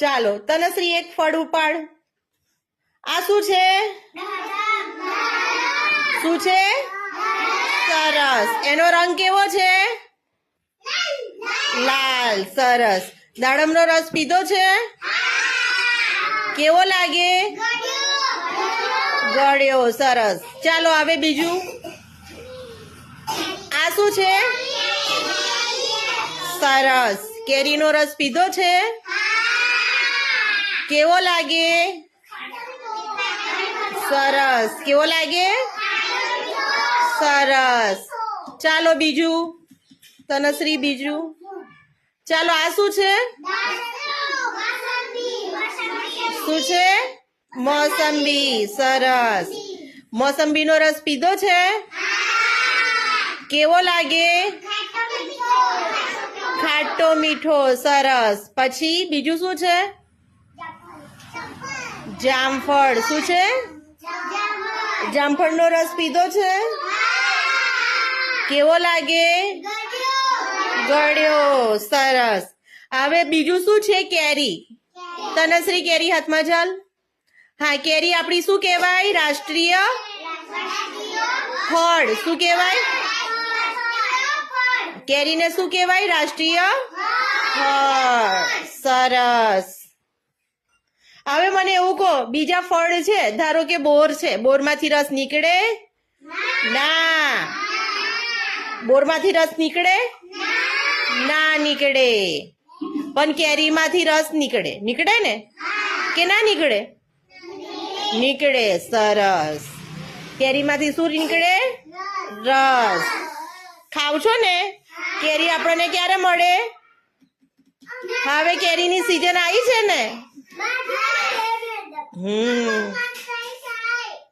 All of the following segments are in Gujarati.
ચાલો તનશ્રી એક ફળ ઉપાડ. આ શું છે? શું છે? સરસ. એનો રંગ કેવો છે? લાલ. સરસ. દાડમનો રસ પીધો છે? કેવો લાગે? ગળ્યો. સરસ. ચાલો હવે બીજું. આ શું છે? સરસ. કેરીનો રસ પીધો છે? કેવો લાગે? સરસ. કેવો લાગે? સરસ. ચાલો બીજું. તનશ્રી બીજું. ચાલો આ શું છે? શું છે? મોસંબી. સરસ. મોસંબીનો રસ પીધો છે? કેવો લાગે? ખાટો મીઠો. સરસ. પછી બીજું શું છે? જામફળ. શું છે? જામફળનો રસ પીધો છે? કેવો લાગે? ગળ્યો. સરસ. હવે બીજું શું છે? કેરી. તનશ્રી કેરી હાથમાં ચાલ. હા, કેરી આપણી શું કહેવાય? રાષ્ટ્રીય ફળ. શું કહેવાય? કેરીને શું કહેવાય? રાષ્ટ્રીય ફળ. સરસ. હવે મને એવું કહો, બીજા ફળ છે, ધારો કે બોર છે, બોરમાંથી રસ નીકળે? ના. બોરમાંથી રસ નીકળે? ના નીકળે. પણ કેરીમાંથી રસ નીકળે. નીકળે ને કે ના નીકળે? નીકળે. સરસ. કેરીમાંથી શું નીકળે? રસ. ખાવ છો ને? કેરી આપણને ક્યારે મળે? હવે કેરીની સીઝન આવી છે ને?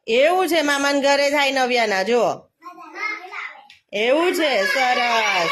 એવું છે. મામાના ઘરે થાય નવ્યાના. જો એવું છે. સરસ.